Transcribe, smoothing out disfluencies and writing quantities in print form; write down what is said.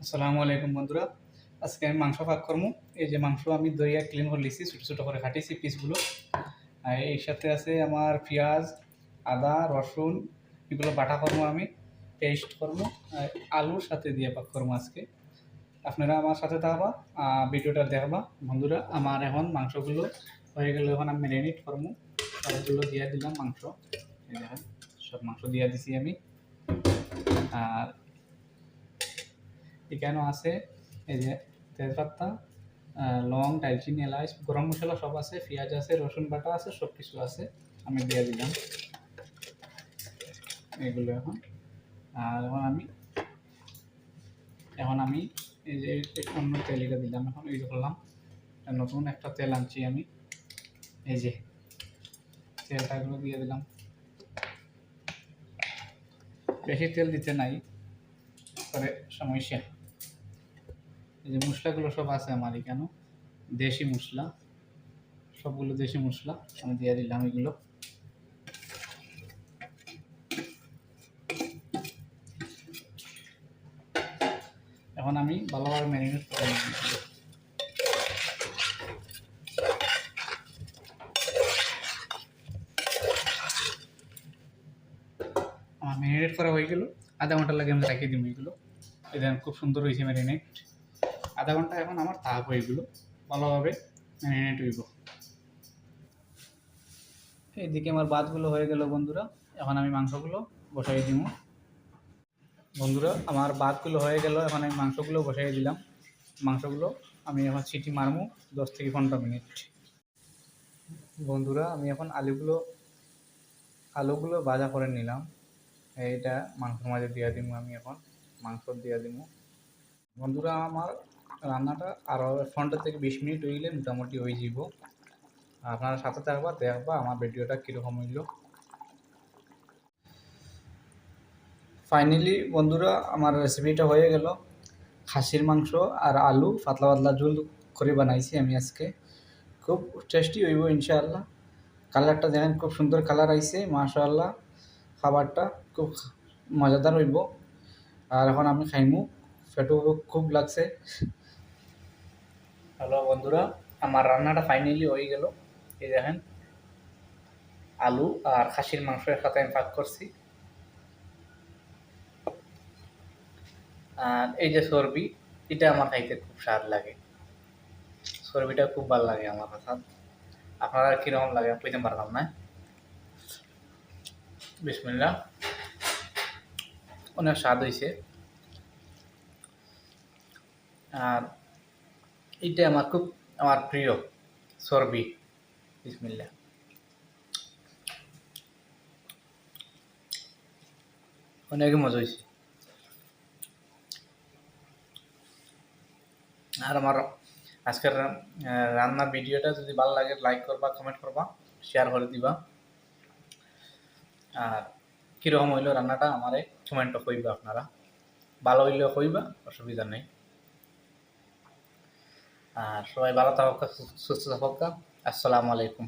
আসসালামু আলাইকুম বন্ধুরা। আজকে আমি মাংস পাক করবো। এই যে মাংস আমি ধুইয়া ক্লিন করে লিছি, ছোটো ছোটো করে কাটিছি পিসগুলো। আর এর সাথে আছে আমার পেঁয়াজ, আদা, রসুন, এগুলো বাটা করবো, আমি পেস্ট করবো। আর আলুর সাথে দিয়ে পাক করবো আজকে। আপনারা আমার সাথে থাকবা, ভিডিওটা দেখবা বন্ধুরা। আমার এখন মাংসগুলো হয়ে গেলে এখন আমি ম্যারিনেট করবো। সবগুলো দিয়ে দিলাম মাংস, এই দেখেন সব মাংস দিয়ে দিছি আমি। আর এখানেও আছে এই যে তেজপাতা, লং, দারচিনি, এলাচ, গরম মশলা সব আছে, পেঁয়াজ আছে, রসুন বাটা আছে, সব কিছু আছে, আমি দিয়ে দিলাম এগুলো এখন। আর এখন আমি এই যে অন্য তেল এটা দিলাম, এখন এই করলাম নতুন একটা তেল আনছি আমি, এই যে তেলটা এগুলো দিয়ে দিলাম। বেশি তেল দিতে নাই, পরে সমস্যা। এই যে মশলাগুলো সব আছে আমার এখানে, দেশি মশলা, সবগুলো দেশি মশলা আমি দিয়ে দিলাম এগুলো। এখন আমি ভালোভাবে ম্যারিনেট করে নিচ্ছি। আমার ম্যারিনেট করা হয়ে গেল, আধা ঘন্টা লাগে আমি রাখিয়ে দিব এগুলো। এটা খুব সুন্দর হয়েছে ম্যারিনেট। আধা ঘন্টা এখন আমার তাপ হয়ে গেলো, ভালোভাবে ম্যারিনেট হইব। এইদিকে আমার ভাতগুলো হয়ে গেল বন্ধুরা, এখন আমি মাংসগুলো বসাই দিব। বন্ধুরা আমার ভাতগুলো হয়ে গেল, এখন আমি মাংসগুলো বসাই দিলাম। মাংসগুলো আমি এখন সিটি মারবো 10 থেকে 15 মিনিট। বন্ধুরা আমি এখন আলুগুলো ভাজা করে নিলাম, এইটা মাংসের মাঝে দিয়ে দিব। আমি এখন মাংস দিয়ে দিব। বন্ধুরা আমার রান্নাটা আরও 15 থেকে 20 মিনিট হইলে মোটামুটি হয়ে যাব। আপনারা সাথে থাকবা, দেখবা আমার ভিডিওটা কীরকম হইল। ফাইনালি বন্ধুরা আমার রেসিপিটা হয়ে গেল। খাসির মাংস আর আলু পাতলা পাতলা ঝোল করে বানাইছি আমি আজকে। খুব টেস্টি হইব ইনশাআল্লাহ। কালারটা দেখেন, খুব সুন্দর কালার আইছে মাশাআল্লাহ। খাবারটা খুব মজাদার হইব। আর এখন আমি খাইমু, পেটও খুব লাগছে। হ্যালো বন্ধুরা, আমার রান্নাটা ফাইনালি হয়ে গেল। এই দেখেন আলু আর খাসির মাংসের সাথে আমি পাক করছি। আর এই যে চর্বি, এটা আমার খাইতে খুব স্বাদ লাগে। চর্বিটা খুব ভালো লাগে আমার কাছে। আপনারা কীরকম লাগে কইতে পারলাম না। বিসমিল্লাহ, অনেক স্বাদ হয়েছে। আর এটা আমার প্রিয় চর্বি। বিসমিল্লাহ, অনেক মজা হয়েছে। আর আমার আজকের রান্নার ভিডিওটা যদি ভালো লাগে লাইক করবা, কমেন্ট করবা, শেয়ার করে দিবা। আর কীরকম হইলো রান্নাটা আমারে কমেন্টও কইবা। আপনারা ভালো হইলেও কইবা, অসুবিধা নেই। আর সবাই ভালো থাকুক, সুস্থ থাকুক। আসসালামু আলাইকুম।